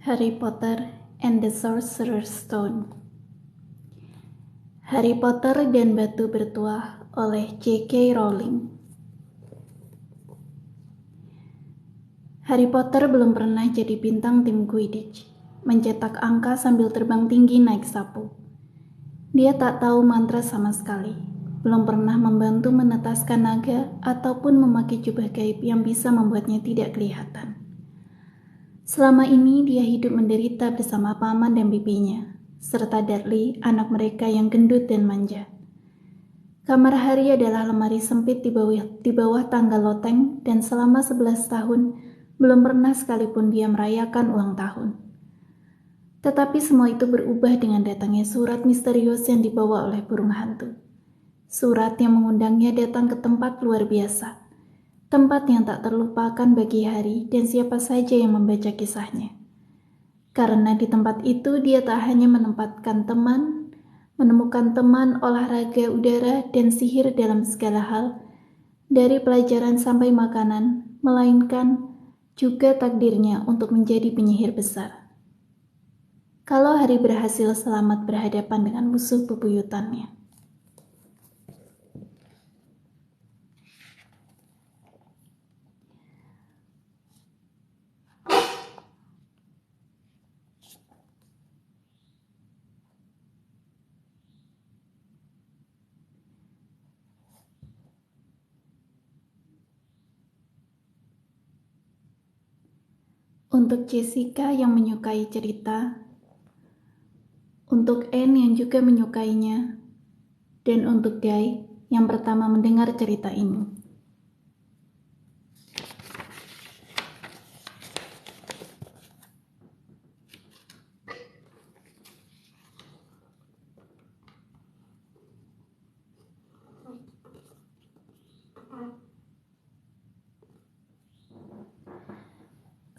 Harry Potter and the Sorcerer's Stone. Harry Potter dan Batu Bertuah oleh J.K. Rowling. Harry Potter belum pernah jadi bintang tim Quidditch, mencetak angka sambil terbang tinggi naik sapu. Dia tak tahu mantra sama sekali, belum pernah membantu menetaskan naga ataupun memakai jubah gaib yang bisa membuatnya tidak kelihatan. Selama ini dia hidup menderita bersama paman dan bibinya, serta Dudley, anak mereka yang gendut dan manja. Kamar Harry adalah lemari sempit di bawah tangga loteng, dan selama 11 tahun belum pernah sekalipun dia merayakan ulang tahun. Tetapi semua itu berubah dengan datangnya surat misterius yang dibawa oleh burung hantu. Surat yang mengundangnya datang ke tempat luar biasa, tempat yang tak terlupakan bagi Harry dan siapa saja yang membaca kisahnya. Karena di tempat itu dia tak hanya menemukan teman, olahraga udara, dan sihir dalam segala hal, dari pelajaran sampai makanan, melainkan juga takdirnya untuk menjadi penyihir besar. Kalau Harry berhasil selamat berhadapan dengan musuh bebuyutannya. Untuk Jessica yang menyukai cerita, untuk Anne yang juga menyukainya, dan untuk Guy yang pertama mendengar cerita ini.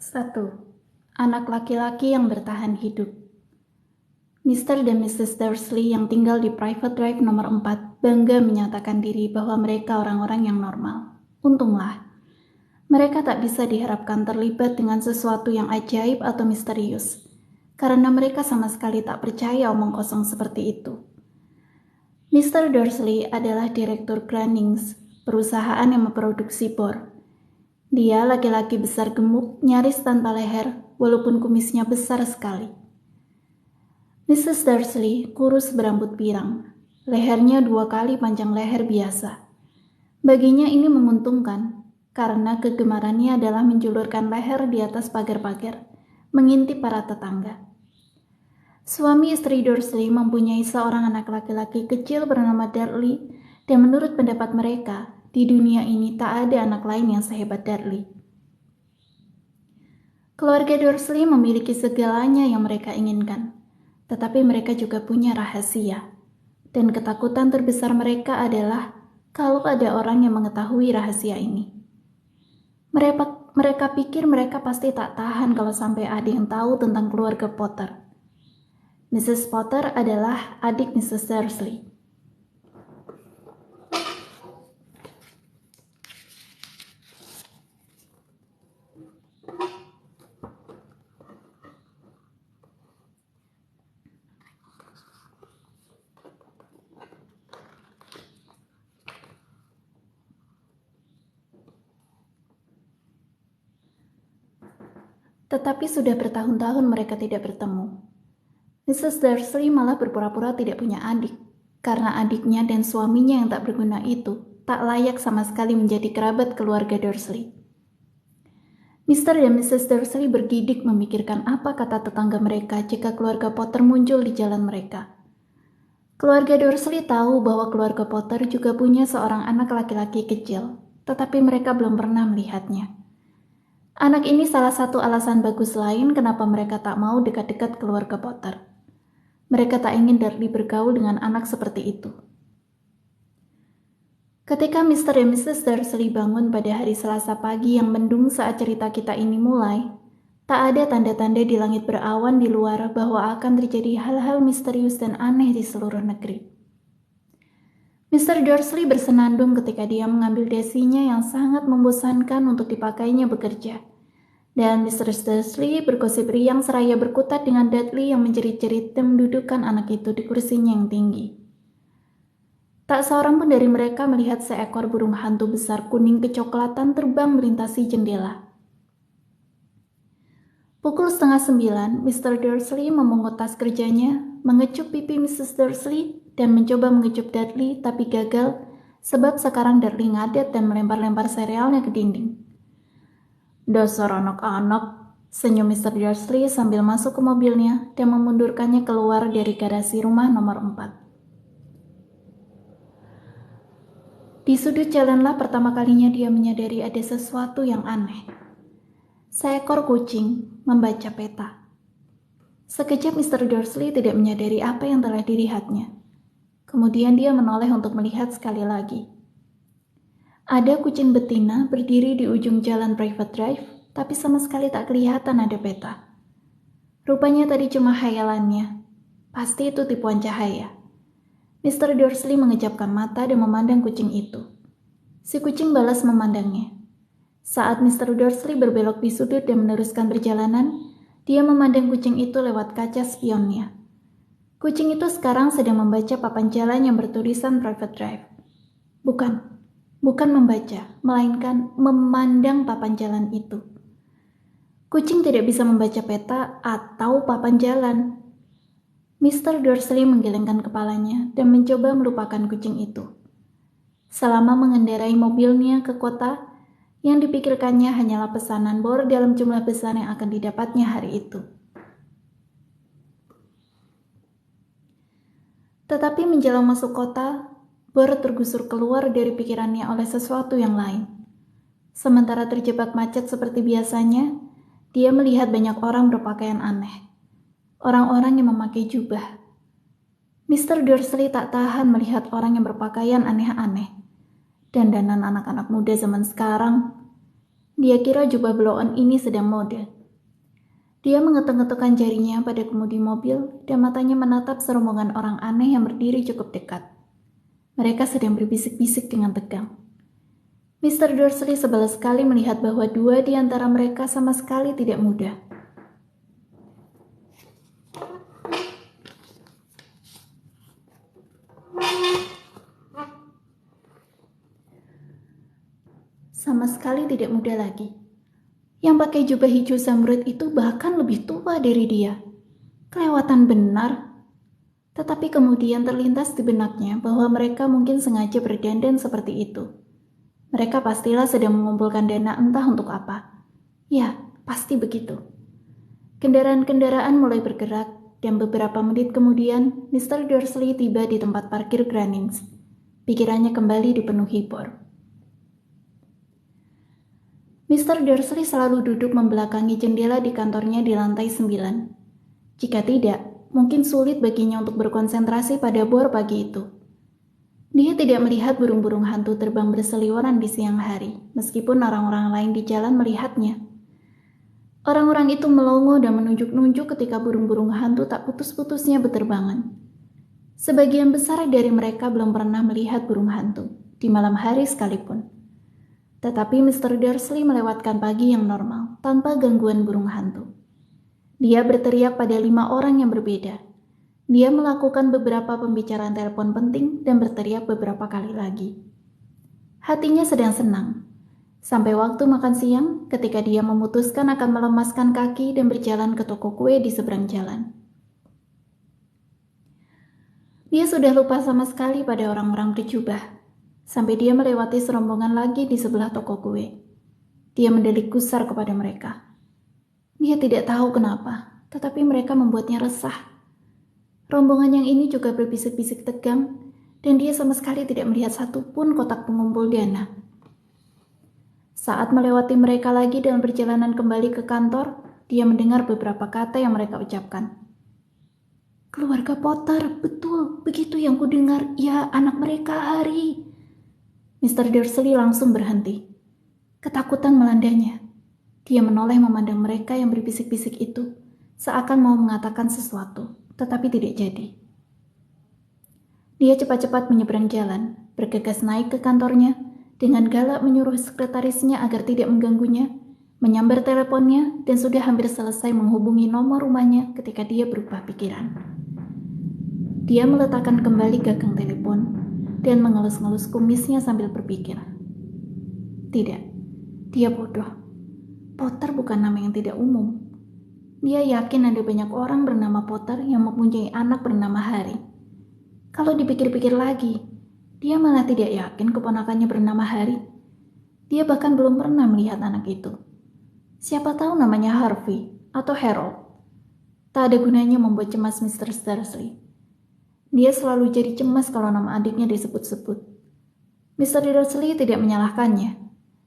Satu, anak laki-laki yang bertahan hidup. Mr. dan Mrs. Dursley yang tinggal di Private Drive nomor 4 bangga menyatakan diri bahwa mereka orang-orang yang normal. Untunglah, mereka tak bisa diharapkan terlibat dengan sesuatu yang ajaib atau misterius, karena mereka sama sekali tak percaya omong kosong seperti itu. Mr. Dursley adalah direktur Grunnings, perusahaan yang memproduksi bor. Dia laki-laki besar gemuk, nyaris tanpa leher, walaupun kumisnya besar sekali. Mrs. Dursley kurus berambut pirang, lehernya 2 kali panjang leher biasa. Baginya ini menguntungkan, karena kegemarannya adalah menjulurkan leher di atas pagar-pagar, mengintip para tetangga. Suami istri Dursley mempunyai seorang anak laki-laki kecil bernama Dudley, dan menurut pendapat mereka, di dunia ini tak ada anak lain yang sehebat Dudley. Keluarga Dursley memiliki segalanya yang mereka inginkan, tetapi mereka juga punya rahasia. Dan ketakutan terbesar mereka adalah kalau ada orang yang mengetahui rahasia ini. Mereka pikir mereka pasti tak tahan kalau sampai ada yang tahu tentang keluarga Potter. Mrs. Potter adalah adik Mrs. Dursley. Tetapi sudah bertahun-tahun mereka tidak bertemu. Mrs. Dursley malah berpura-pura tidak punya adik, karena adiknya dan suaminya yang tak berguna itu tak layak sama sekali menjadi kerabat keluarga Dursley. Mr. dan Mrs. Dursley bergidik memikirkan apa kata tetangga mereka jika keluarga Potter muncul di jalan mereka. Keluarga Dursley tahu bahwa keluarga Potter juga punya seorang anak laki-laki kecil, tetapi mereka belum pernah melihatnya. Anak ini salah satu alasan bagus lain kenapa mereka tak mau dekat-dekat keluarga Potter. Mereka tak ingin Dudley bergaul dengan anak seperti itu. Ketika Mr. dan Mrs. Dursley bangun pada hari Selasa pagi yang mendung saat cerita kita ini mulai, tak ada tanda-tanda di langit berawan di luar bahwa akan terjadi hal-hal misterius dan aneh di seluruh negeri. Mr. Dursley bersenandung ketika dia mengambil dasinya yang sangat membosankan untuk dipakainya bekerja. Dan Mr. Dursley bergosip riang seraya berkutat dengan Dudley yang menjerit-jerit dan mendudukan anak itu di kursinya yang tinggi. Tak seorang pun dari mereka melihat seekor burung hantu besar kuning kecoklatan terbang melintasi jendela. Pukul 8:30, Mr. Dursley memungut tas kerjanya, mengecup pipi Mrs. Dursley, dan mencoba mengecup Dudley, tapi gagal sebab sekarang Dudley ngadet dan melempar-lempar serealnya ke dinding. "Dasar anak-anak," senyum Mr. Dursley sambil masuk ke mobilnya dan memundurkannya keluar dari garasi rumah nomor 4. Di sudut jalanlah pertama kalinya dia menyadari ada sesuatu yang aneh. Seekor kucing membaca peta. Sekejap Mr. Dursley tidak menyadari apa yang telah dilihatnya. Kemudian dia menoleh untuk melihat sekali lagi. Ada kucing betina berdiri di ujung jalan private drive, tapi sama sekali tak kelihatan ada peta. Rupanya tadi cuma khayalannya. Pasti itu tipuan cahaya. Mr. Dursley mengejapkan mata dan memandang kucing itu. Si kucing balas memandangnya. Saat Mr. Dursley berbelok di sudut dan meneruskan perjalanan, dia memandang kucing itu lewat kaca spionnya. Kucing itu sekarang sedang membaca papan jalan yang bertulisan private drive. Bukan membaca, melainkan memandang papan jalan itu. Kucing tidak bisa membaca peta atau papan jalan. Mr. Dursley menggelengkan kepalanya dan mencoba melupakan kucing itu. Selama mengendarai mobilnya ke kota, yang dipikirkannya hanyalah pesanan bor dalam jumlah besar yang akan didapatnya hari itu. Tetapi menjelang masuk kota, bor tergusur keluar dari pikirannya oleh sesuatu yang lain. Sementara terjebak macet seperti biasanya, dia melihat banyak orang berpakaian aneh. Orang-orang yang memakai jubah. Mr. Dursley tak tahan melihat orang yang berpakaian aneh-aneh. Dandanan anak-anak muda zaman sekarang. Dia kira jubah blow-on ini sedang mode. Dia mengetuk-ngetukkan jarinya pada kemudi mobil dan matanya menatap serombongan orang aneh yang berdiri cukup dekat. Mereka sedang berbisik-bisik dengan tegang. Mr. Dursley sebel sekali melihat bahwa dua di antara mereka sama sekali tidak muda. Sama sekali tidak muda lagi. Yang pakai jubah hijau zamrud itu bahkan lebih tua dari dia. Kelewatan benar. Tetapi kemudian terlintas di benaknya bahwa mereka mungkin sengaja berdandan seperti itu. Mereka pastilah sedang mengumpulkan dana entah untuk apa. Ya, pasti begitu. Kendaraan-kendaraan mulai bergerak, dan beberapa menit kemudian, Mr. Dursley tiba di tempat parkir Grannings. Pikirannya kembali dipenuhi bor. Mr. Dursley selalu duduk membelakangi jendela di kantornya di lantai 9. Jika tidak, mungkin sulit baginya untuk berkonsentrasi pada bor pagi itu. Dia tidak melihat burung-burung hantu terbang berseliweran di siang hari, meskipun orang-orang lain di jalan melihatnya. Orang-orang itu melongo dan menunjuk-nunjuk ketika burung-burung hantu tak putus-putusnya berterbangan. Sebagian besar dari mereka belum pernah melihat burung hantu, di malam hari sekalipun. Tetapi Mr. Dursley melewatkan pagi yang normal, tanpa gangguan burung hantu. Dia berteriak pada 5 orang yang berbeda. Dia melakukan beberapa pembicaraan telepon penting dan berteriak beberapa kali lagi. Hatinya sedang senang. Sampai waktu makan siang, ketika dia memutuskan akan melemaskan kaki dan berjalan ke toko kue di seberang jalan. Dia sudah lupa sama sekali pada orang-orang berjubah, sampai dia melewati serombongan lagi di sebelah toko kue. Dia mendelik gusar kepada mereka. Dia tidak tahu kenapa, tetapi mereka membuatnya resah. Rombongan yang ini juga berbisik-bisik tegang, dan dia sama sekali tidak melihat satupun kotak pengumpul dana. Saat melewati mereka lagi dalam perjalanan kembali ke kantor, dia mendengar beberapa kata yang mereka ucapkan. "Keluarga Potter, betul, begitu yang kudengar, ya anak mereka Harry." Mr. Dursley langsung berhenti. Ketakutan melandanya. Dia menoleh memandang mereka yang berbisik-bisik itu, seakan mau mengatakan sesuatu, tetapi tidak jadi. Dia cepat-cepat menyeberang jalan, bergegas naik ke kantornya, dengan galak menyuruh sekretarisnya agar tidak mengganggunya, menyambar teleponnya, dan sudah hampir selesai menghubungi nomor rumahnya ketika dia berubah pikiran. Dia meletakkan kembali gagang telepon dan mengelus-ngelus kumisnya sambil berpikir. Tidak, dia bodoh. Potter bukan nama yang tidak umum. Dia yakin ada banyak orang bernama Potter yang mempunyai anak bernama Harry. Kalau dipikir-pikir lagi, dia malah tidak yakin keponakannya bernama Harry. Dia bahkan belum pernah melihat anak itu. Siapa tahu namanya Harvey atau Harold. Tak ada gunanya membuat cemas Mr. Dursley. Dia selalu jadi cemas kalau nama adiknya disebut-sebut. Mr. Dursley tidak menyalahkannya.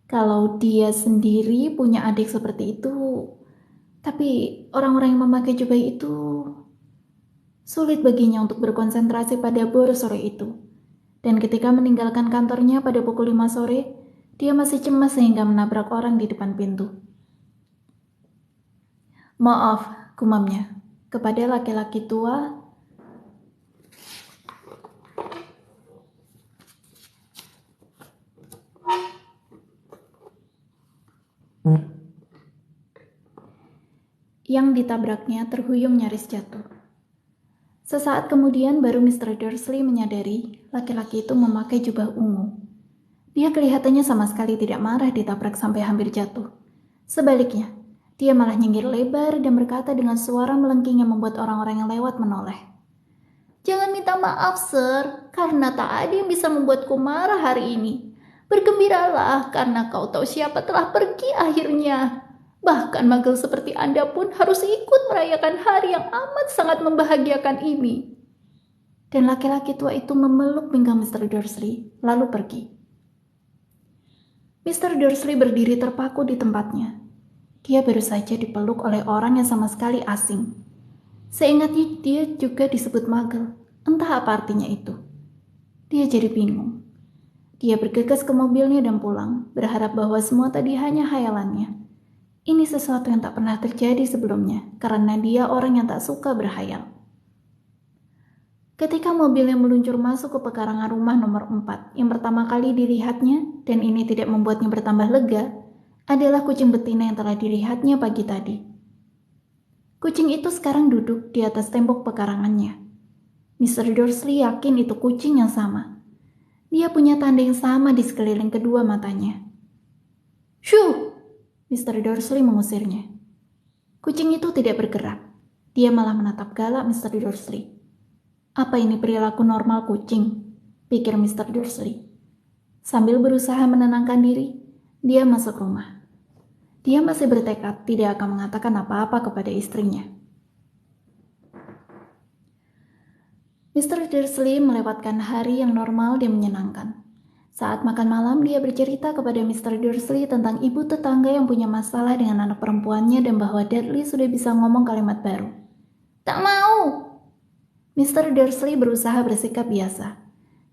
Kalau dia sendiri punya adik seperti itu, tapi orang-orang yang memakai jubah itu sulit baginya untuk berkonsentrasi pada bor sore itu. Dan ketika meninggalkan kantornya pada pukul 5 sore, dia masih cemas sehingga menabrak orang di depan pintu. Maaf, gumamnya, kepada laki-laki tua. Yang ditabraknya terhuyung nyaris jatuh. Sesaat kemudian baru Mr. Dursley menyadari laki-laki itu memakai jubah ungu. Dia kelihatannya sama sekali tidak marah ditabrak sampai hampir jatuh. Sebaliknya, dia malah nyengir lebar dan berkata dengan suara melengking yang membuat orang-orang yang lewat menoleh. Jangan minta maaf, Sir, karena tak ada yang bisa membuatku marah hari ini. Bergembiralah karena kau tahu siapa telah pergi akhirnya. Bahkan magel seperti Anda pun harus ikut merayakan hari yang amat sangat membahagiakan ini. Dan laki-laki tua itu memeluk pinggang Mr. Dursley, lalu pergi. Mr. Dursley berdiri terpaku di tempatnya. Dia baru saja dipeluk oleh orang yang sama sekali asing. Seingatnya dia juga disebut magel, entah apa artinya itu. Dia jadi bingung. Dia bergegas ke mobilnya dan pulang, berharap bahwa semua tadi hanya hayalannya. Ini sesuatu yang tak pernah terjadi sebelumnya, karena dia orang yang tak suka berhayal. Ketika mobilnya meluncur masuk ke pekarangan rumah nomor 4, yang pertama kali dilihatnya, dan ini tidak membuatnya bertambah lega, adalah kucing betina yang telah dilihatnya pagi tadi. Kucing itu sekarang duduk di atas tembok pekarangannya. Mr. Dursley yakin itu kucing yang sama. Dia punya tanda yang sama di sekeliling kedua matanya. Shoo! Mr. Dursley mengusirnya. Kucing itu tidak bergerak. Dia malah menatap galak Mr. Dursley. Apa ini perilaku normal kucing? Pikir Mr. Dursley. Sambil berusaha menenangkan diri, dia masuk rumah. Dia masih bertekad tidak akan mengatakan apa-apa kepada istrinya. Mr. Dursley melewatkan hari yang normal dan menyenangkan. Saat makan malam, dia bercerita kepada Mr. Dursley tentang ibu tetangga yang punya masalah dengan anak perempuannya dan bahwa Dudley sudah bisa ngomong kalimat baru. Tak mau! Mr. Dursley berusaha bersikap biasa.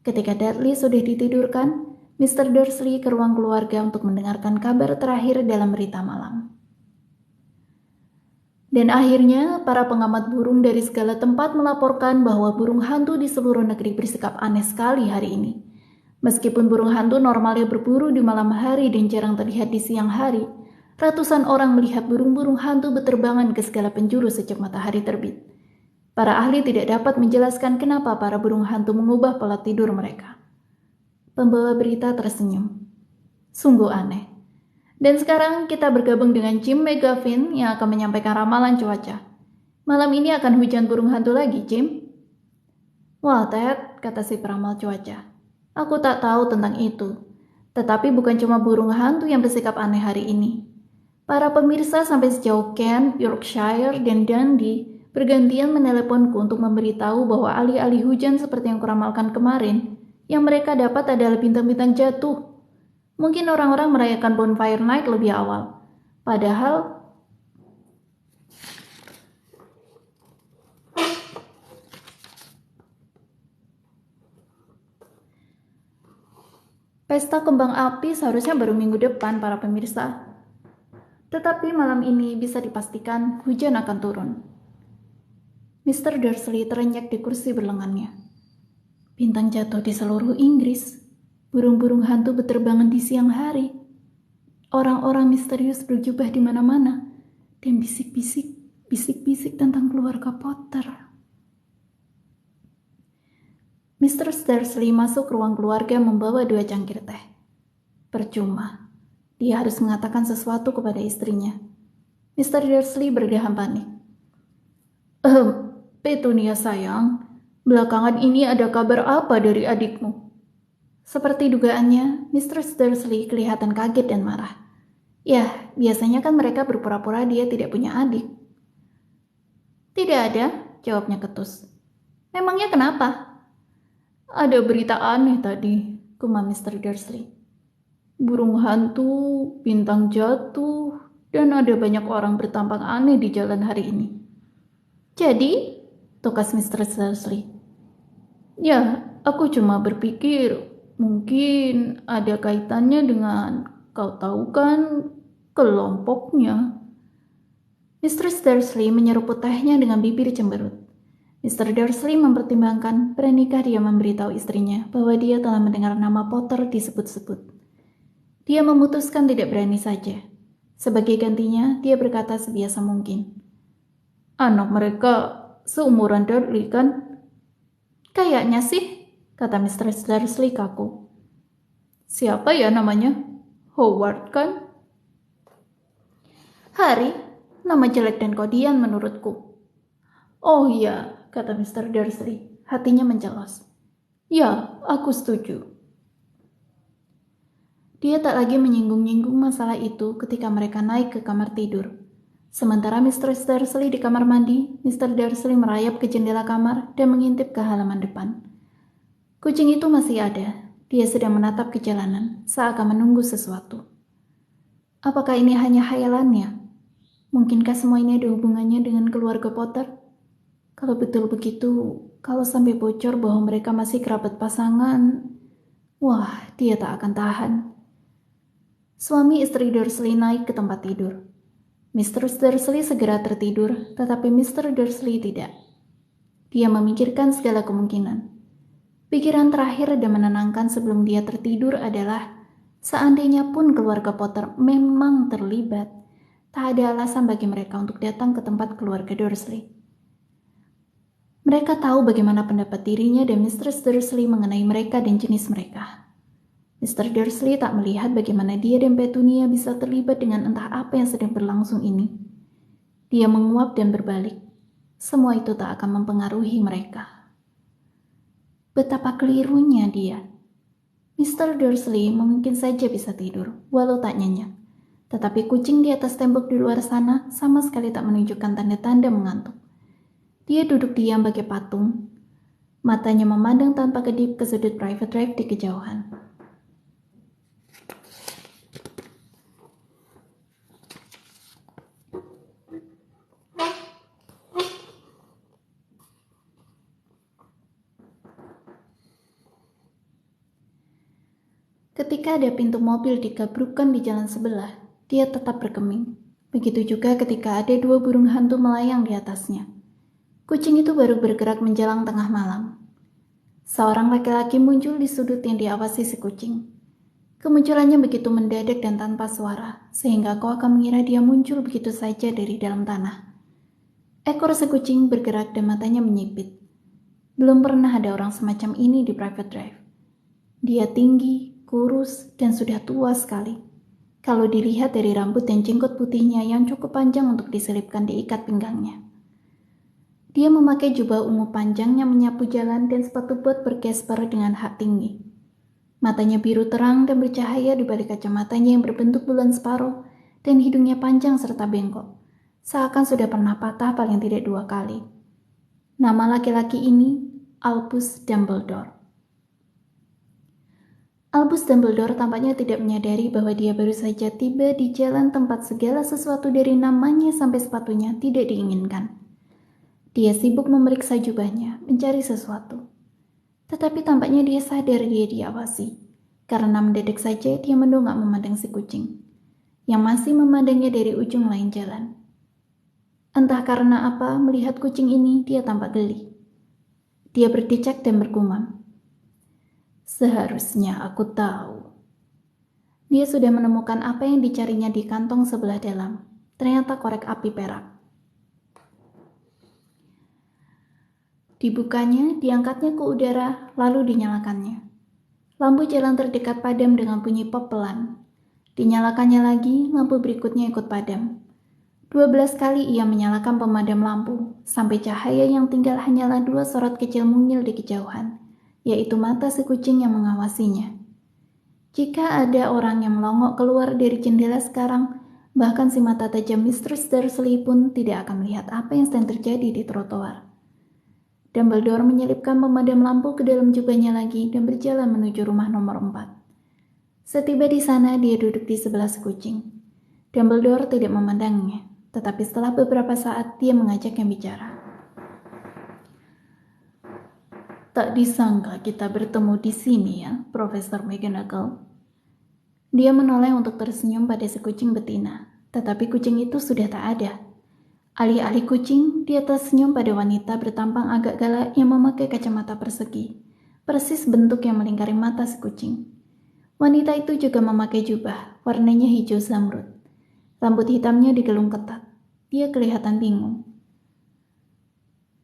Ketika Dudley sudah ditidurkan, Mr. Dursley ke ruang keluarga untuk mendengarkan kabar terakhir dalam berita malam. Dan akhirnya, para pengamat burung dari segala tempat melaporkan bahwa burung hantu di seluruh negeri bersikap aneh sekali hari ini. Meskipun burung hantu normalnya berburu di malam hari dan jarang terlihat di siang hari, ratusan orang melihat burung-burung hantu berterbangan ke segala penjuru sejak matahari terbit. Para ahli tidak dapat menjelaskan kenapa para burung hantu mengubah pola tidur mereka. Pembawa berita tersenyum. Sungguh aneh. Dan sekarang kita bergabung dengan Jim McGavin yang akan menyampaikan ramalan cuaca. Malam ini akan hujan burung hantu lagi, Jim. Wah, Ted, kata si peramal cuaca. Aku tak tahu tentang itu. Tetapi bukan cuma burung hantu yang bersikap aneh hari ini. Para pemirsa sampai sejauh Kent, Yorkshire, dan Dundee bergantian meneleponku untuk memberitahu bahwa alih-alih hujan seperti yang kuramalkan kemarin, yang mereka dapat adalah bintang-bintang jatuh. Mungkin orang-orang merayakan bonfire night lebih awal. Padahal pesta kembang api seharusnya baru minggu depan, para pemirsa. Tetapi malam ini bisa dipastikan hujan akan turun. Mr. Dursley terenyak di kursi berlengannya. Bintang jatuh di seluruh Inggris. Burung-burung hantu berterbangan di siang hari. Orang-orang misterius berjubah di mana-mana, dan bisik-bisik tentang keluarga Potter. Mr. Dursley masuk ruang keluarga membawa 2 cangkir teh. Percuma, dia harus mengatakan sesuatu kepada istrinya. Mr. Dursley berdeham panik. Petunia sayang, belakangan ini ada kabar apa dari adikmu? Seperti dugaannya, Mr. Dursley kelihatan kaget dan marah. Ya, biasanya kan mereka berpura-pura dia tidak punya adik. Tidak ada, jawabnya ketus. Memangnya kenapa? Ada berita aneh tadi, gumam Mr. Dursley. Burung hantu, bintang jatuh, dan ada banyak orang bertampang aneh di jalan hari ini. Jadi, tukas Mr. Dursley. Ya, aku cuma berpikir mungkin ada kaitannya dengan, kau tahu kan, kelompoknya. Mr. Dursley menyeruput tehnya dengan bibir cemberut. Mr. Dursley mempertimbangkan, beranakah dia memberitahu istrinya bahwa dia telah mendengar nama Potter disebut-sebut. Dia memutuskan tidak berani saja. Sebagai gantinya, dia berkata sebiasa mungkin. Anak mereka seumuran Dudley kan? Kayaknya sih, kata Mr. Dursley kaku. Siapa ya namanya? Howard kan? Harry, nama jelek dan kodian menurutku. Oh iya, kata Mr. Dursley, hatinya mencelos. Ya, aku setuju. Dia tak lagi menyinggung-nyinggung masalah itu ketika mereka naik ke kamar tidur. Sementara Mr. Dursley di kamar mandi, Mr. Dursley merayap ke jendela kamar dan mengintip ke halaman depan. Kucing itu masih ada. Dia sedang menatap ke jalanan, seakan menunggu sesuatu. Apakah ini hanya khayalannya? Mungkinkah semua ini ada hubungannya dengan keluarga Potter? Kalau betul begitu, kalau sampai bocor bahwa mereka masih kerabat pasangan, wah, dia tak akan tahan. Suami istri Dursley naik ke tempat tidur. Mr. Dursley segera tertidur, tetapi Mr. Dursley tidak. Dia memikirkan segala kemungkinan. Pikiran terakhir dan menenangkan sebelum dia tertidur adalah, seandainya pun keluarga Potter memang terlibat, tak ada alasan bagi mereka untuk datang ke tempat keluarga Dursley. Mereka tahu bagaimana pendapat dirinya dan Mr. Dursley mengenai mereka dan jenis mereka. Mr. Dursley tak melihat bagaimana dia dan Petunia bisa terlibat dengan entah apa yang sedang berlangsung ini. Dia menguap dan berbalik. Semua itu tak akan mempengaruhi mereka. Betapa kelirunya dia. Mr. Dursley mungkin saja bisa tidur, walau tak nyenyak. Tetapi kucing di atas tembok di luar sana sama sekali tak menunjukkan tanda-tanda mengantuk. Dia duduk diam bagai patung. Matanya memandang tanpa kedip ke sudut private drive di kejauhan. Ketika ada pintu mobil digabrukkan di jalan sebelah, dia tetap bergeming. Begitu juga ketika ada 2 burung hantu melayang di atasnya. Kucing itu baru bergerak menjelang tengah malam. Seorang laki-laki muncul di sudut yang diawasi si kucing. Kemunculannya begitu mendadak dan tanpa suara, sehingga kau akan mengira dia muncul begitu saja dari dalam tanah. Ekor si kucing bergerak dan matanya menyipit. Belum pernah ada orang semacam ini di private drive. Dia tinggi, kurus, dan sudah tua sekali. Kalau dilihat dari rambut dan jenggot putihnya yang cukup panjang untuk diselipkan di ikat pinggangnya. Dia memakai jubah ungu panjang yang menyapu jalan dan sepatu bot bergesper dengan hak tinggi. Matanya biru terang dan bercahaya di balik kacamatanya yang berbentuk bulan separuh dan hidungnya panjang serta bengkok. Seakan sudah pernah patah paling tidak 2 kali. Nama laki-laki ini Albus Dumbledore. Albus Dumbledore tampaknya tidak menyadari bahwa dia baru saja tiba di jalan tempat segala sesuatu dari namanya sampai sepatunya tidak diinginkan. Dia sibuk memeriksa jubahnya, mencari sesuatu. Tetapi tampaknya dia sadar dia diawasi, karena mendadak saja dia mendongak memandang si kucing, yang masih memandangnya dari ujung lain jalan. Entah karena apa, melihat kucing ini, dia tampak geli. Dia berdecak dan bergumam. Seharusnya aku tahu. Dia sudah menemukan apa yang dicarinya di kantong sebelah dalam. Ternyata korek api perak. Dibukanya, diangkatnya ke udara, lalu dinyalakannya. Lampu jalan terdekat padam dengan bunyi pop pelan. Dinyalakannya lagi, lampu berikutnya ikut padam. 12 kali ia menyalakan pemadam lampu, sampai cahaya yang tinggal hanyalah 2 sorot kecil mungil di kejauhan, yaitu mata si kucing yang mengawasinya. Jika ada orang yang melongok keluar dari jendela sekarang, bahkan si mata tajam Mistress Dursley pun tidak akan melihat apa yang sedang terjadi di trotoar. Dumbledore menyelipkan pemadam lampu ke dalam jubahnya lagi dan berjalan menuju rumah nomor 4. Setiba di sana, dia duduk di sebelah si kucing. Dumbledore tidak memandangnya, tetapi setelah beberapa saat dia mengajaknya bicara. Tak disangka kita bertemu di sini ya, Profesor McGonagall. Dia menoleh untuk tersenyum pada si kucing betina, tetapi kucing itu sudah tak ada. Alih-alih kucing, dia tersenyum pada wanita bertampang agak galak yang memakai kacamata persegi, persis bentuk yang melingkari mata si kucing. Wanita itu juga memakai jubah, warnanya hijau zamrud. Rambut hitamnya digelung ketat. Dia kelihatan bingung.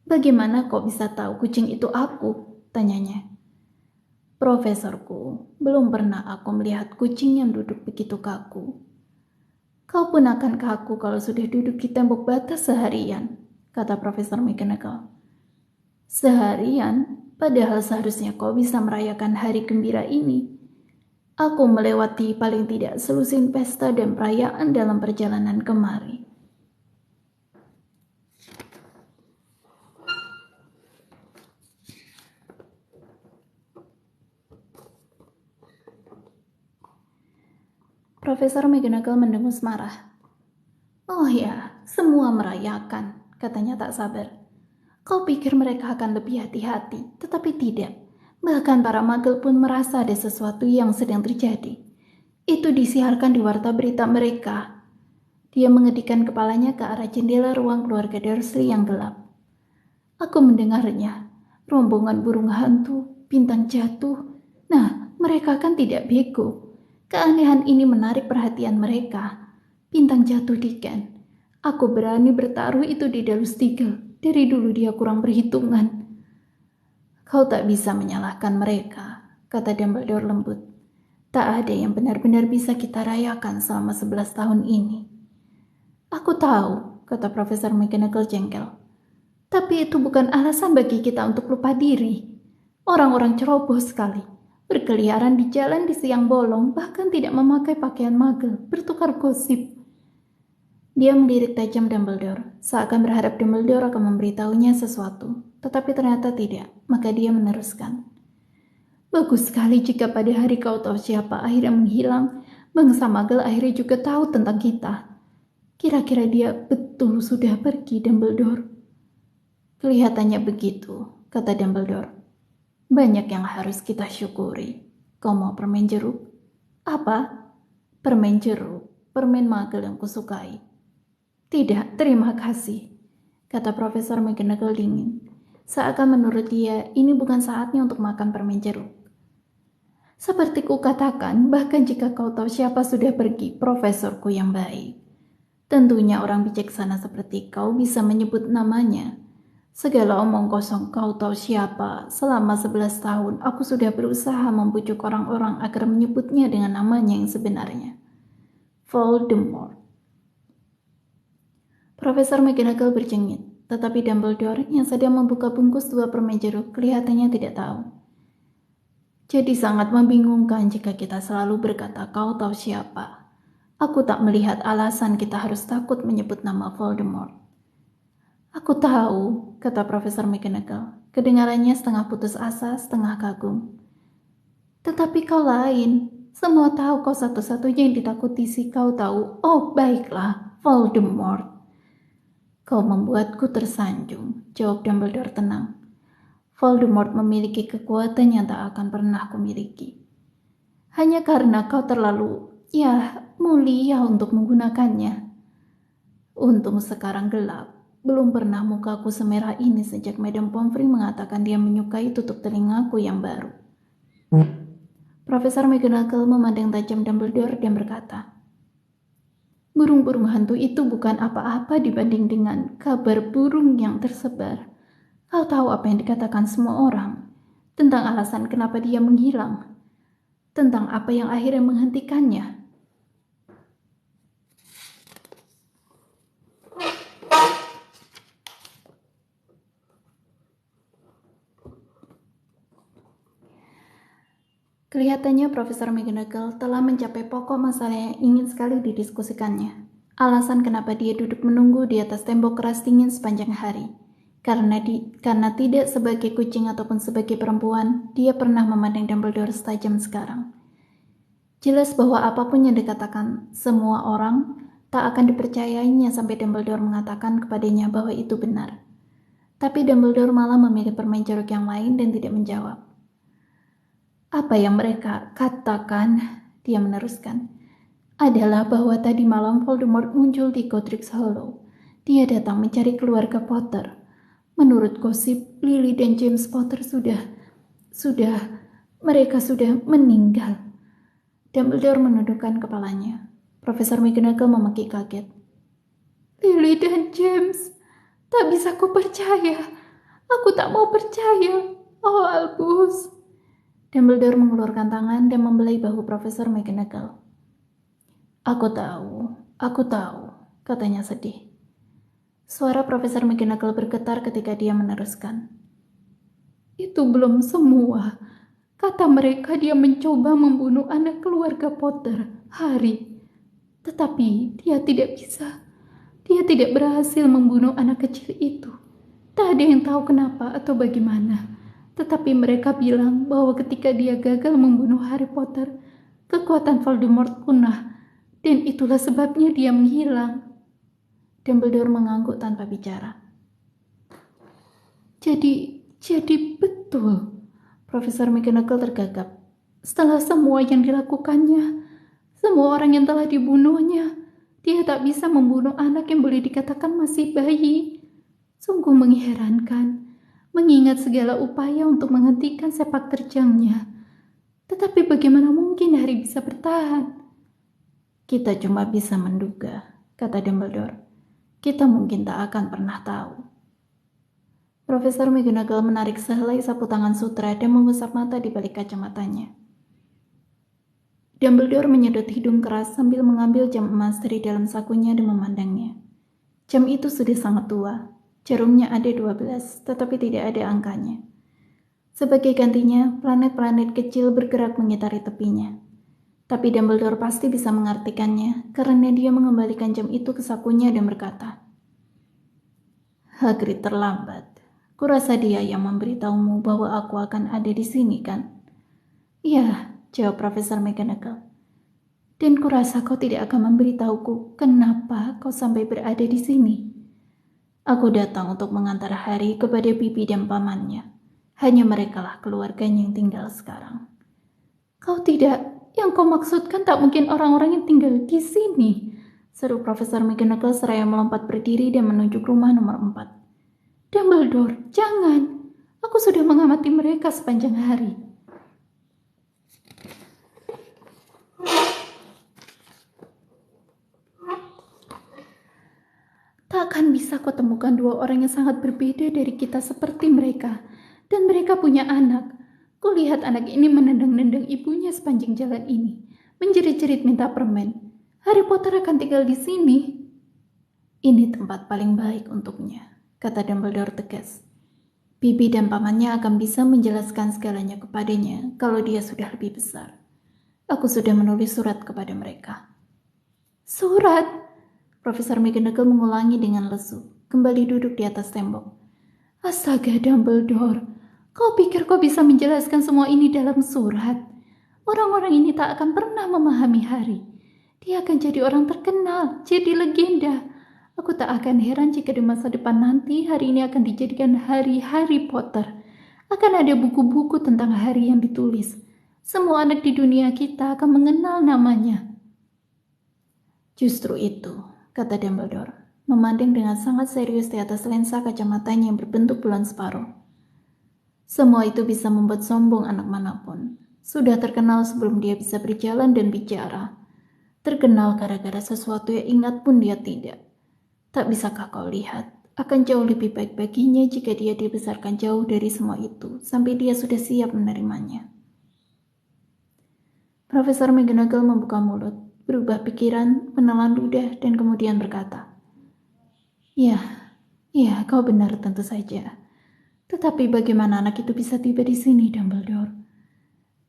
"Bagaimana kau bisa tahu kucing itu aku?" tanyanya. "Profesorku, belum pernah aku melihat kucing yang duduk begitu kaku." "Kau pun akan kaku kalau sudah duduk di tembok batas seharian," kata Profesor McGonagall. "Seharian? Padahal seharusnya kau bisa merayakan hari gembira ini. Aku melewati paling tidak selusin pesta dan perayaan dalam perjalanan kemari." Profesor McGonagall mendengus marah. "Oh ya, semua merayakan," katanya tak sabar. "Kau pikir mereka akan lebih hati-hati, tetapi tidak. Bahkan para magel pun merasa ada sesuatu yang sedang terjadi. Itu disiarkan di warta berita mereka." Dia mengedikkan kepalanya ke arah jendela ruang keluarga Dursley yang gelap. "Aku mendengarnya. Rombongan burung hantu, bintang jatuh. Nah, mereka kan tidak bego. Keanehan ini menarik perhatian mereka. Bintang jatuh di Kent. Aku berani bertaruh itu di Dalus Tigel. Dari dulu dia kurang perhitungan." "Kau tak bisa menyalahkan mereka," kata Dumbledore lembut. "Tak ada yang benar-benar bisa kita rayakan selama 11 tahun ini." "Aku tahu," kata Profesor McGonagall jengkel. "Tapi itu bukan alasan bagi kita untuk lupa diri. Orang-orang ceroboh sekali. Berkeliaran di jalan di siang bolong, bahkan tidak memakai pakaian magel, bertukar gosip." Dia melirik tajam Dumbledore, seakan berharap Dumbledore akan memberitahunya sesuatu. Tetapi ternyata tidak, maka dia meneruskan. "Bagus sekali jika pada hari kau tahu siapa akhirnya menghilang, bangsa magel akhirnya juga tahu tentang kita. Kira-kira dia betul sudah pergi, Dumbledore?" "Kelihatannya begitu," kata Dumbledore. "Banyak yang harus kita syukuri. Kau mau permen jeruk?" "Apa?" "Permen jeruk, permen magel yang kusukai." "Tidak, terima kasih," kata Profesor McGonagall dingin. Seakan menurut dia, ini bukan saatnya untuk makan permen jeruk. "Seperti kukatakan, bahkan jika kau tahu siapa sudah pergi, profesorku yang baik. Tentunya orang bijaksana seperti kau bisa menyebut namanya. Segala omong kosong kau tahu siapa. Selama 11 tahun, aku sudah berusaha membujuk orang-orang agar menyebutnya dengan namanya yang sebenarnya. Voldemort." Profesor McGonagall berjengit, tetapi Dumbledore yang sedang membuka bungkus 2 permen jeruk kelihatannya tidak tahu. "Jadi sangat membingungkan jika kita selalu berkata kau tahu siapa. Aku tak melihat alasan kita harus takut menyebut nama Voldemort." "Aku tahu," kata Profesor McGonagall. Kedengarannya setengah putus asa, setengah kagum. "Tetapi kau lain. Semua tahu kau satu-satunya yang ditakuti si kau tahu. Oh, baiklah, Voldemort." "Kau membuatku tersanjung," jawab Dumbledore tenang. "Voldemort memiliki kekuatan yang tak akan pernah kumiliki. Hanya karena kau terlalu, mulia untuk menggunakannya. Untung sekarang gelap. Belum pernah mukaku semerah ini sejak Madame Pomfrey mengatakan dia menyukai tutup telingaku yang baru." Profesor McGonagall memandang tajam Dumbledore dan berkata, "Burung-burung hantu itu bukan apa-apa dibanding dengan kabar burung yang tersebar. Kau tahu apa yang dikatakan semua orang tentang alasan kenapa dia menghilang, tentang apa yang akhirnya menghentikannya." Kelihatannya Profesor McGonagall telah mencapai pokok masalah yang ingin sekali didiskusikannya. Alasan kenapa dia duduk menunggu di atas tembok keras dingin sepanjang hari. Karena tidak sebagai kucing ataupun sebagai perempuan, dia pernah memandang Dumbledore setajam sekarang. Jelas bahwa apapun yang dikatakan semua orang, tak akan dipercayainya sampai Dumbledore mengatakan kepadanya bahwa itu benar. Tapi Dumbledore malah memilih permain jeruk yang lain dan tidak menjawab. "Apa yang mereka katakan," dia meneruskan, "adalah bahwa tadi malam Voldemort muncul di Godric's Hollow. Dia datang mencari keluarga Potter. Menurut gosip, Lily dan James Potter mereka sudah meninggal." Dumbledore menundukkan kepalanya. Profesor McGonagall memaki kaget. "Lily dan James, tak bisa ku percaya. Aku tak mau percaya. Oh Albus." Dumbledore mengulurkan tangan dan membelai bahu Profesor McGonagall. Aku tahu, katanya sedih. Suara Profesor McGonagall bergetar ketika dia meneruskan. "Itu belum semua. Kata mereka dia mencoba membunuh anak keluarga Potter, Harry. Tetapi dia tidak bisa. Dia tidak berhasil membunuh anak kecil itu. Tak ada yang tahu kenapa atau bagaimana. Tetapi mereka bilang bahwa ketika dia gagal membunuh Harry Potter, kekuatan Voldemort punah, dan itulah sebabnya dia menghilang." Dumbledore mengangguk tanpa bicara. Jadi betul. Profesor McGonagall tergagap. Setelah semua yang dilakukannya, semua orang yang telah dibunuhnya, dia tak bisa membunuh anak yang boleh dikatakan masih bayi. Sungguh mengherankan. Mengingat segala upaya untuk menghentikan sepak terjangnya. Tetapi bagaimana mungkin Harry bisa bertahan? "Kita cuma bisa menduga," kata Dumbledore. "Kita mungkin tak akan pernah tahu." Profesor McGonagall menarik sehelai sapu tangan sutra dan mengusap mata di balik kacamatanya. Dumbledore menyedot hidung keras sambil mengambil jam emas dari dalam sakunya dan memandangnya. Jam itu sudah sangat tua. Jarumnya ada 12, tetapi tidak ada angkanya. Sebagai gantinya, planet-planet kecil bergerak mengitari tepinya. Tapi Dumbledore pasti bisa mengartikannya karena dia mengembalikan jam itu ke sakunya dan berkata, "Hagrid terlambat. Kurasa dia yang memberitahumu bahwa aku akan ada di sini, kan?" "Iya," jawab Profesor McGonagall. "Dan kurasa kau tidak akan memberitahuku kenapa kau sampai berada di sini." "Aku datang untuk mengantar Harry kepada bibi dan pamannya. Hanya merekalah keluarganya yang tinggal sekarang." "Kau tidak, yang kau maksudkan tak mungkin orang-orang yang tinggal di sini," seru Profesor McGonagall seraya melompat berdiri dan menunjuk rumah nomor 4. "Dumbledore, jangan. Aku sudah mengamati mereka sepanjang hari." "Tak akan bisa kau temukan dua orang yang sangat berbeda dari kita seperti mereka. Dan mereka punya anak. Kulihat anak ini menendang-nendang ibunya sepanjang jalan ini. Menjerit-jerit minta permen. Harry Potter akan tinggal di sini." "Ini tempat paling baik untuknya," kata Dumbledore tegas. "Bibi dan pamannya akan bisa menjelaskan segalanya kepadanya kalau dia sudah lebih besar. Aku sudah menulis surat kepada mereka." "Surat?" Profesor McGonagall mengulangi dengan lesu, kembali duduk di atas tembok. "Astaga Dumbledore, kau pikir kau bisa menjelaskan semua ini dalam surat? Orang-orang ini tak akan pernah memahami Harry. Dia akan jadi orang terkenal, jadi legenda. Aku tak akan heran jika di masa depan nanti hari ini akan dijadikan hari Harry Potter. Akan ada buku-buku tentang Harry yang ditulis. Semua anak di dunia kita akan mengenal namanya." "Justru itu," kata Dumbledore, memandang dengan sangat serius di atas lensa kacamatanya yang berbentuk bulan separuh. "Semua itu bisa membuat sombong anak manapun. Sudah terkenal sebelum dia bisa berjalan dan bicara. Terkenal gara-gara sesuatu yang ingat pun dia tidak. Tak bisakah kau lihat, akan jauh lebih baik baginya jika dia dibesarkan jauh dari semua itu, sampai dia sudah siap menerimanya. Profesor McGonagall membuka mulut, berubah pikiran, menelan ludah, dan kemudian berkata, Ya, kau benar tentu saja. Tetapi bagaimana anak itu bisa tiba di sini, Dumbledore?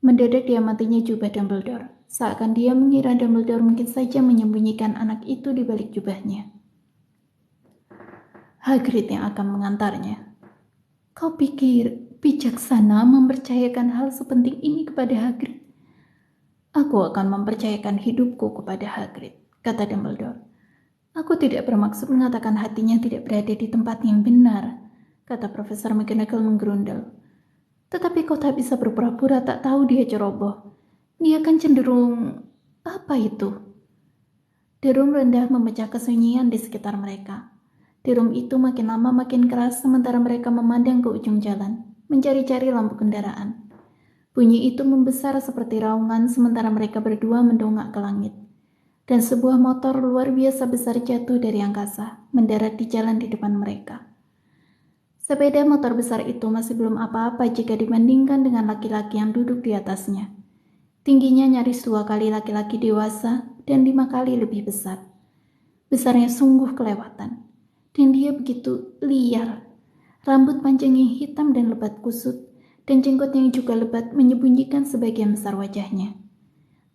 Mendadak dia matinya jubah Dumbledore, seakan dia mengira Dumbledore mungkin saja menyembunyikan anak itu di balik jubahnya. Hagrid yang akan mengantarnya. Kau pikir bijaksana mempercayakan hal sepenting ini kepada Hagrid? Aku akan mempercayakan hidupku kepada Hagrid, kata Dumbledore. Aku tidak bermaksud mengatakan hatinya tidak berada di tempat yang benar, kata Profesor McGonagall menggerundel. Tetapi kau tak bisa berpura-pura tak tahu dia ceroboh. Dia kan cenderung... apa itu? Derum rendah memecah kesunyian di sekitar mereka. Derum itu makin lama makin keras sementara mereka memandang ke ujung jalan, mencari-cari lampu kendaraan. Bunyi itu membesar seperti raungan sementara mereka berdua mendongak ke langit. Dan sebuah motor luar biasa besar jatuh dari angkasa, mendarat di jalan di depan mereka. Sepeda motor besar itu masih belum apa-apa jika dibandingkan dengan laki-laki yang duduk di atasnya. Tingginya nyaris 2 kali laki-laki dewasa dan 5 kali lebih besar. Besarnya sungguh kelewatan. Dan dia begitu liar. Rambut panjangnya hitam dan lebat kusut, dan jenggotnya juga lebat menyembunyikan sebagian besar wajahnya.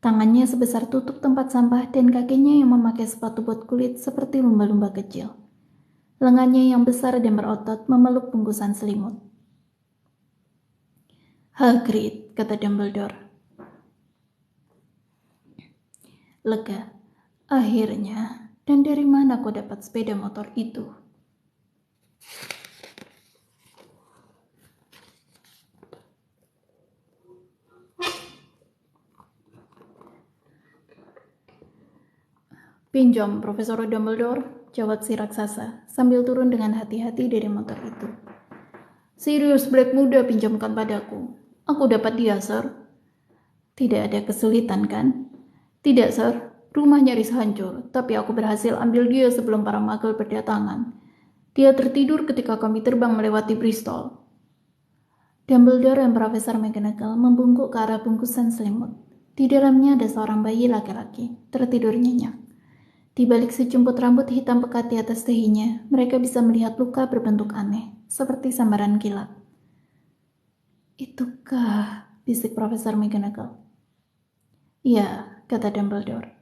Tangannya sebesar tutup tempat sampah dan kakinya yang memakai sepatu bot kulit seperti lumba-lumba kecil. Lengannya yang besar dan berotot memeluk bungkusan selimut. Hagrid, kata Dumbledore. Lega. Akhirnya, dan dari mana kau dapat sepeda motor itu? Pinjam, Profesor Dumbledore, jawab si raksasa, sambil turun dengan hati-hati dari motor itu. Sirius Black muda pinjamkan padaku. Aku dapat dia, Sir. Tidak ada kesulitan, kan? Tidak, Sir. Rumah nyaris hancur, tapi aku berhasil ambil dia sebelum para muggle berdatangan. Dia tertidur ketika kami terbang melewati Bristol. Dumbledore dan Profesor McGonagall membungkuk ke arah bungkusan selimut. Di dalamnya ada seorang bayi laki-laki, tertidur nyenyak. Di balik sejumput rambut hitam pekat di atas dahinya, mereka bisa melihat luka berbentuk aneh, seperti sambaran kilat. Itukah? Bisik Profesor McGonagall. Ya, kata Dumbledore.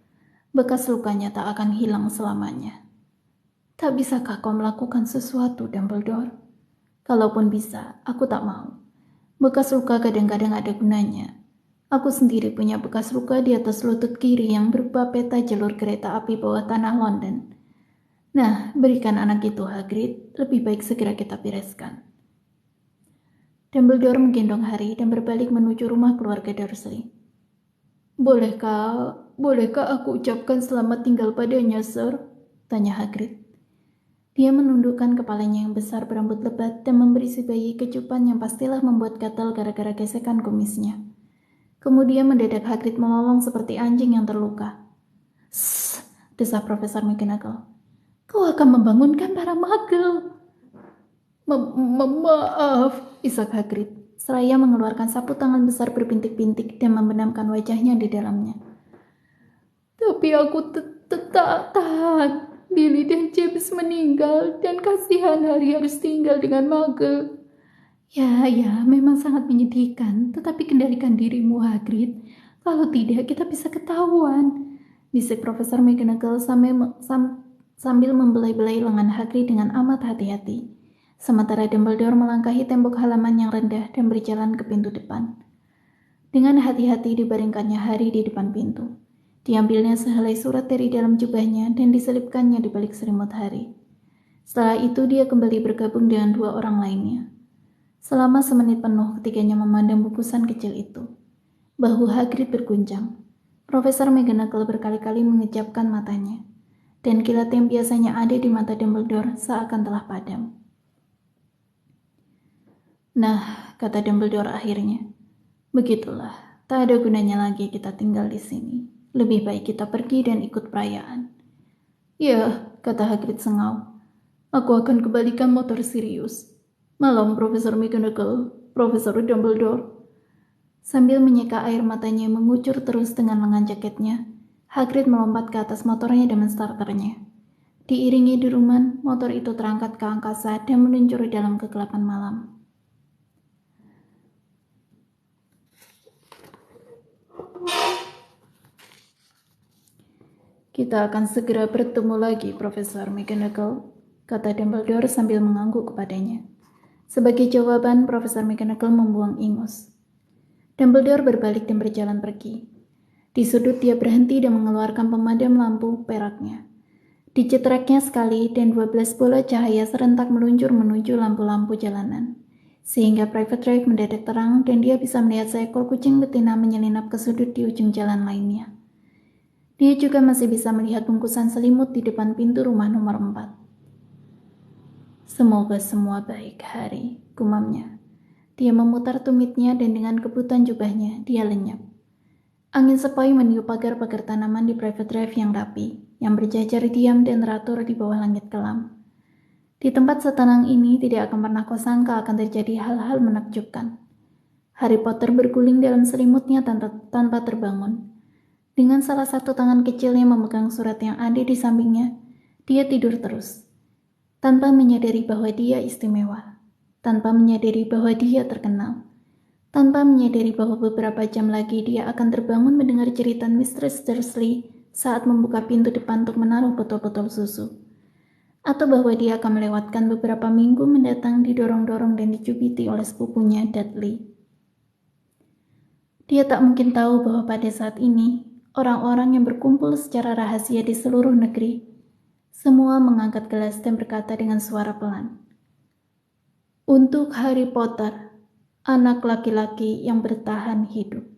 Bekas lukanya tak akan hilang selamanya. Tak bisakah kau melakukan sesuatu, Dumbledore? Kalaupun bisa, aku tak mau. Bekas luka kadang-kadang ada gunanya. Aku sendiri punya bekas luka di atas lutut kiri yang berupa peta jalur kereta api bawah tanah London. Nah, berikan anak itu, Hagrid. Lebih baik segera kita bereskan. Dumbledore menggendong Harry dan berbalik menuju rumah keluarga Dursley. Bolehkah aku ucapkan selamat tinggal padanya, Sir? Tanya Hagrid. Dia menundukkan kepalanya yang besar berambut lebat dan memberi si bayi kecupan yang pastilah membuat gatal gara-gara gesekan kumisnya. Kemudian mendadak Hagrid melolong seperti anjing yang terluka. Sss, desah Profesor McGonagall. Kau akan membangunkan para muggle. Maaf, isak Hagrid, seraya mengeluarkan sapu tangan besar berbintik-bintik dan membenamkan wajahnya di dalamnya. Tapi aku tak tahan. Lily dan James meninggal dan kasihan Harry harus tinggal dengan muggle. Ya, memang sangat menyedihkan, tetapi kendalikan dirimu, Hagrid. Kalau tidak, kita bisa ketahuan. Bisik Profesor McGonagall sambil membelai-belai lengan Hagrid dengan amat hati-hati. Sementara Dumbledore melangkahi tembok halaman yang rendah dan berjalan ke pintu depan. Dengan hati-hati dibaringkannya Harry di depan pintu. Diambilnya sehelai surat dari dalam jubahnya dan diselipkannya di balik selimut Harry. Setelah itu dia kembali bergabung dengan 2 orang lainnya. Selama semenit penuh ketiganya memandang bungkusan kecil itu. Bahu Hagrid berguncang. Profesor McGonagall berkali-kali mengejapkan matanya. Dan kilat yang biasanya ada di mata Dumbledore seakan telah padam. Nah, kata Dumbledore akhirnya. Begitulah. Tak ada gunanya lagi kita tinggal di sini. Lebih baik kita pergi dan ikut perayaan. Ya, kata Hagrid sengau. Aku akan kembalikan motor Sirius. Malam, Profesor McGonagall, Profesor Dumbledore. Sambil menyeka air matanya yang mengucur terus dengan lengan jaketnya, Hagrid melompat ke atas motornya dengan starternya. Diiringi deruman, motor itu terangkat ke angkasa dan meluncur dalam kegelapan malam. Kita akan segera bertemu lagi, Profesor McGonagall, kata Dumbledore sambil mengangguk kepadanya. Sebagai jawaban, Profesor McGonagall membuang ingus. Dumbledore berbalik dan berjalan pergi. Di sudut dia berhenti dan mengeluarkan pemadam lampu peraknya. Dicetreknya sekali dan 12 bola cahaya serentak meluncur menuju lampu-lampu jalanan. Sehingga Private Drive mendadak terang dan dia bisa melihat seekor kucing betina menyelinap ke sudut di ujung jalan lainnya. Dia juga masih bisa melihat bungkusan selimut di depan pintu rumah nomor 4. Semoga semua baik, Harry, gumamnya. Dia memutar tumitnya dan dengan kebutan jubahnya, dia lenyap. Angin sepoi meniup pagar-pagar tanaman di Private Drive yang rapi, yang berjajar diam dan teratur di bawah langit kelam. Di tempat setenang ini tidak akan pernah kau sangka akan terjadi hal-hal menakjubkan. Harry Potter berguling dalam selimutnya tanpa terbangun. Dengan salah satu tangan kecilnya memegang surat yang ada di sampingnya, dia tidur terus. Tanpa menyadari bahwa dia istimewa. Tanpa menyadari bahwa dia terkenal. Tanpa menyadari bahwa beberapa jam lagi dia akan terbangun mendengar cerita Mistress Dursley saat membuka pintu depan untuk menaruh botol-botol susu. Atau bahwa dia akan melewatkan beberapa minggu mendatang didorong-dorong dan dicubiti oleh sepupunya Dudley. Dia tak mungkin tahu bahwa pada saat ini, orang-orang yang berkumpul secara rahasia di seluruh negeri, semua mengangkat gelas dan berkata dengan suara pelan, "Untuk Harry Potter, anak laki-laki yang bertahan hidup."